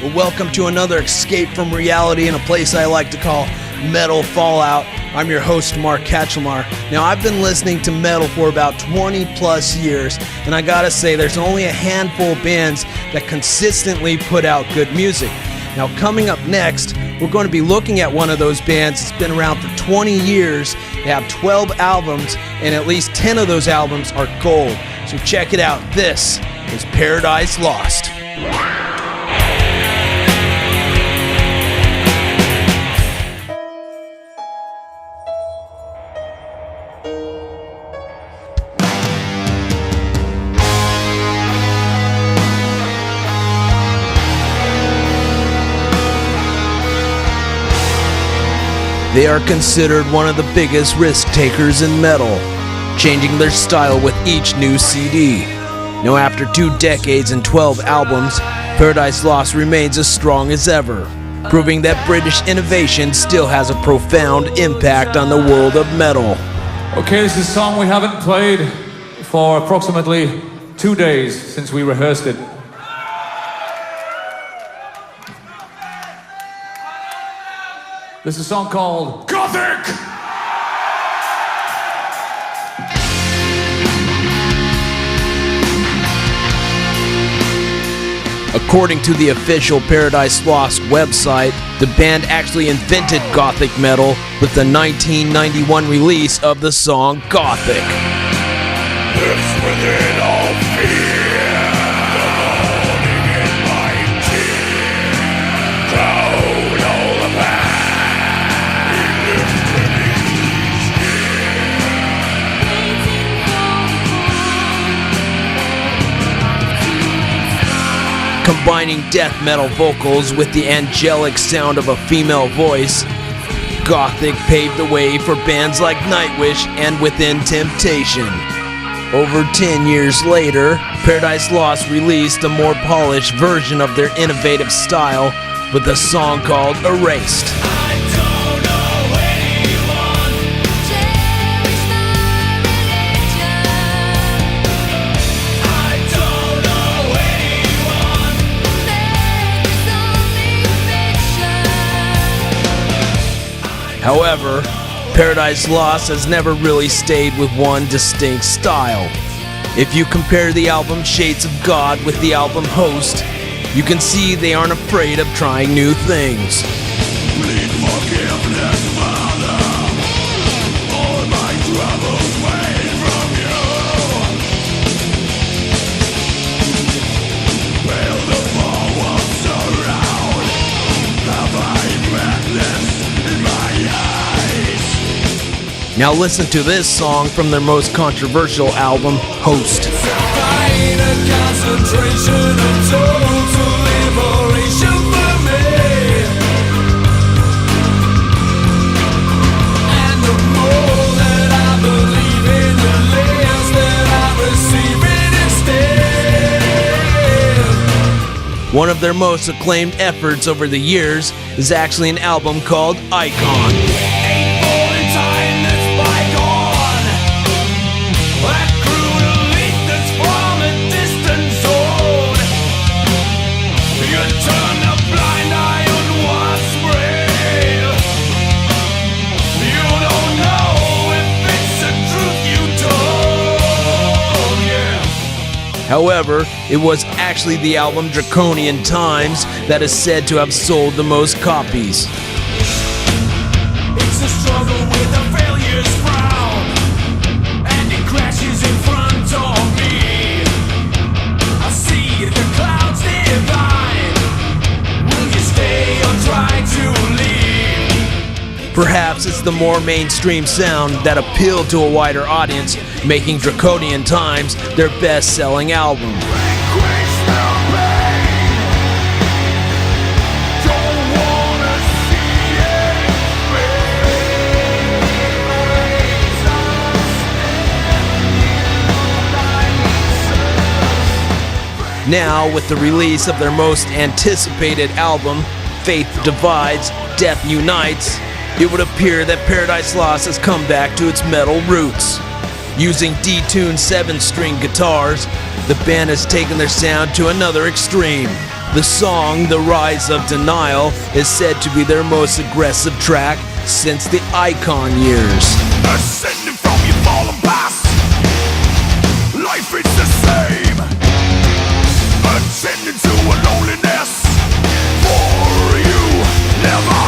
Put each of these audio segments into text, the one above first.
Well, welcome to another escape from reality in a place I like to call Metal Fallout. I'm your host, Mark Katchelmar. Now, I've been listening to metal for about 20 plus years, and I gotta say, there's only a handful of bands that consistently put out good music. Now, coming up next, we're going to be looking at one of those bands that's been around for 20 years. They have 12 albums, and at least 10 of those albums are gold. So check it out. This is Paradise Lost. They are considered one of the biggest risk takers in metal, changing their style with each new CD. Now, after 2 decades and 12 albums, Paradise Lost remains as strong as ever, proving that British innovation still has a profound impact on the world of metal. Okay, this is a song we haven't played for approximately 2 days since we rehearsed it. This is a song called Gothic! According to the official Paradise Lost website, the band actually invented Gothic metal with the 1991 release of the song Gothic. Lives within all fear, the mourning in my tear, cloud all the past, we live beneath Combining death metal vocals with the angelic sound of a female voice, Gothic paved the way for bands like Nightwish and Within Temptation. Over 10 years later, Paradise Lost released a more polished version of their innovative style with a song called Erased. However, Paradise Lost has never really stayed with one distinct style. If you compare the album Shades of God with the album Host, you can see they aren't afraid of trying new things. Please forgiveness, Father. All my troubles wait from you. Will the four walls surround? Have I madness in my eyes? Now listen to this song from their most controversial album, Host. Find a concentration of total liberation for me. And the more that I believe in, the less that I receive it instead. One of their most acclaimed efforts over the years is actually an album called Icon. Ain't born in time that's bygone. That cruel leap that's from a distant zone. You turn a blind eye on what's real. You don't know if it's the truth you told, yeah. However, it was actually the album Draconian Times that is said to have sold the most copies. It's a struggle with a failure's frown, and it crashes in front of me. I see the clouds divine. Will you stay or try to leave? Perhaps it's the more mainstream sound that appealed to a wider audience, making Draconian Times their best-selling album. Relinquish the pain. Don't wanna see it fade. Now, with the release of their most anticipated album, Faith Divides, Death Unites, it would appear that Paradise Lost has come back to its metal roots. Using detuned 7-string guitars, the band has taken their sound to another extreme, The song, The Rise of Denial, is said to be their most aggressive track since the Icon years. Ascending from your fallen past, life is the same. Attending to a loneliness for you, never.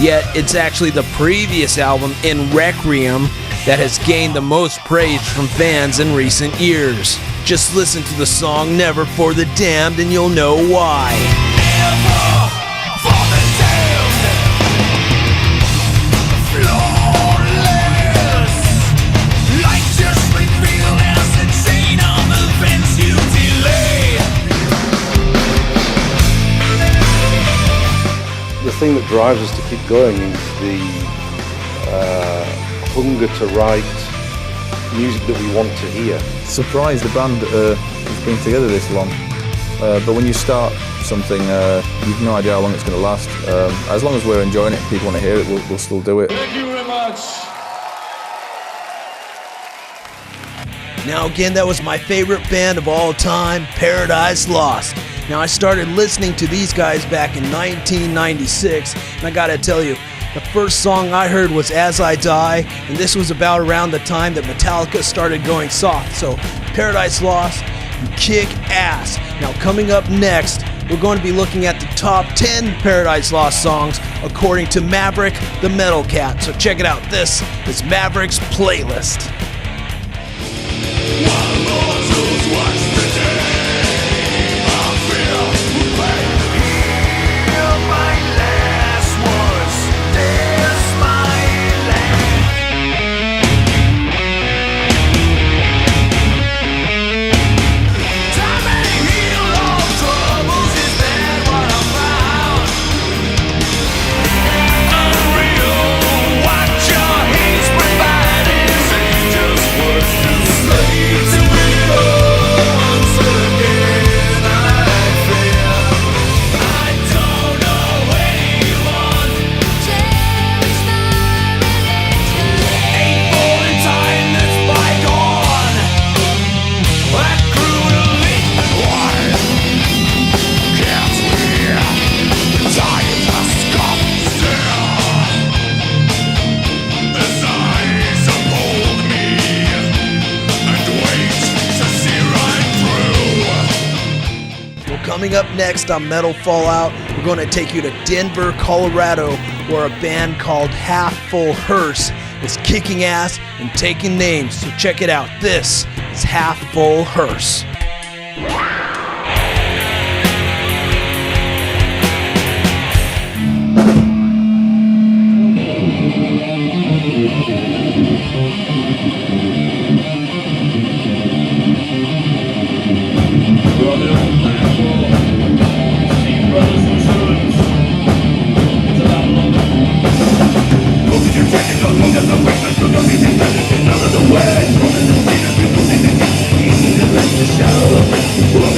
Yet it's actually the previous album, In Requiem, that has gained the most praise from fans in recent years. Just listen to the song Never for the Damned and you'll know why. Never for the damned, flawless, like just revealed as a chain of events you delay. The thing that drives us to keep going is the hunger to write music that we want to hear. Surprised the band has been together this long, but when you start something, you've no idea how long it's going to last. As long as we're enjoying it, people want to hear it, we'll still do it. Thank you very much. Now again, that was my favorite band of all time, Paradise Lost. Now I started listening to these guys back in 1996, and I gotta tell you, the first song I heard was As I Die, and this was about around the time that Metallica started going soft. So Paradise Lost, you kick ass. Now coming up next, we're going to be looking at the top 10 Paradise Lost songs according to Maverick the Metal Cat. So check it out, this is Maverick's playlist. Coming up next on Metal Fallout, we're going to take you to Denver, Colorado, where a band called Half Full Hearse is kicking ass and taking names. So check it out. This is Half Full Hearse. Show.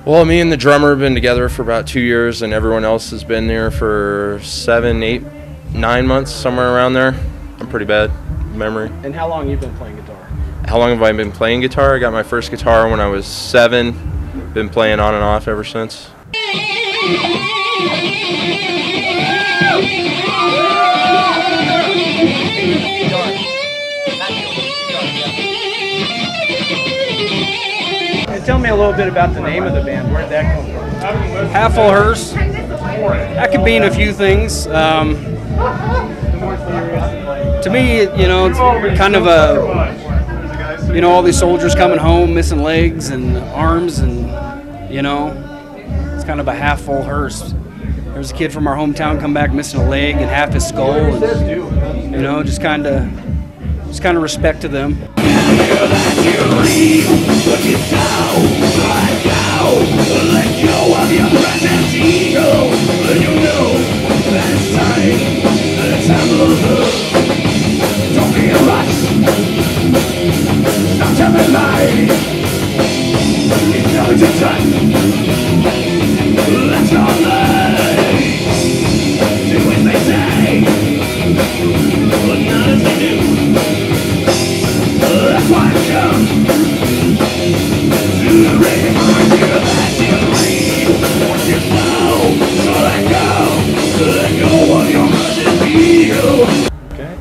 Well, me and the drummer have been together for about 2 years, and everyone else has been there for 7, 8, 9 months, somewhere around there. I'm pretty bad memory. And how long have you been playing guitar? How long have I been playing guitar? I got my first guitar when I was 7. Been playing on and off ever since. Tell me a little bit about the name of the band. Where'd that come from? Half Full Hearse. That could mean a few things. To me, you know, it's kind of a, you know, all these soldiers coming home missing legs and arms, and you know, it's kind of a half full hearse. There's a kid from our hometown come back missing a leg and half his skull, and you know, just kind of respect to them.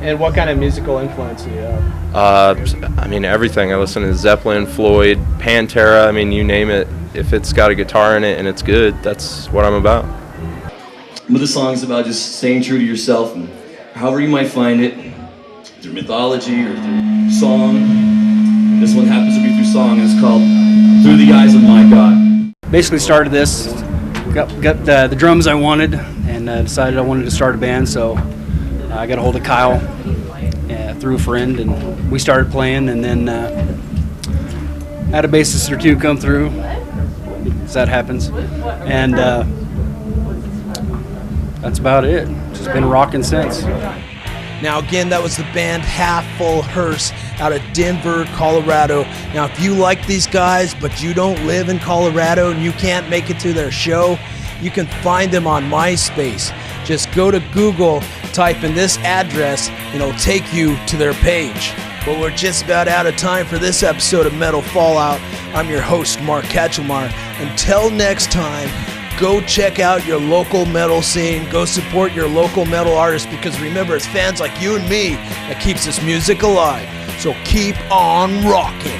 And what kind of musical influence do you have? I mean, everything. I listen to Zeppelin, Floyd, Pantera. I mean, you name it. If it's got a guitar in it and it's good, that's what I'm about. But the song's about just staying true to yourself, and however you might find it, through mythology or through song. This one happens to be through song, and it's called Through the Eyes of My God. Basically started this, got the drums I wanted, and decided I wanted to start a band, so I got a hold of Kyle through a friend, and we started playing, and then had a bassist or two come through, as that happens, and that's about it. Just been rocking since. Now again, that was the band Half Full Hearse out of Denver, Colorado. Now if you like these guys but you don't live in Colorado and you can't make it to their show, you can find them on MySpace. Just go to Google, type in this address, and it'll take you to their page. Well, we're just about out of time for this episode of Metal Fallout. I'm your host, Mark Katchelmar. Until next time, go check out your local metal scene. Go support your local metal artists, because remember, it's fans like you and me that keeps this music alive. So keep on rocking.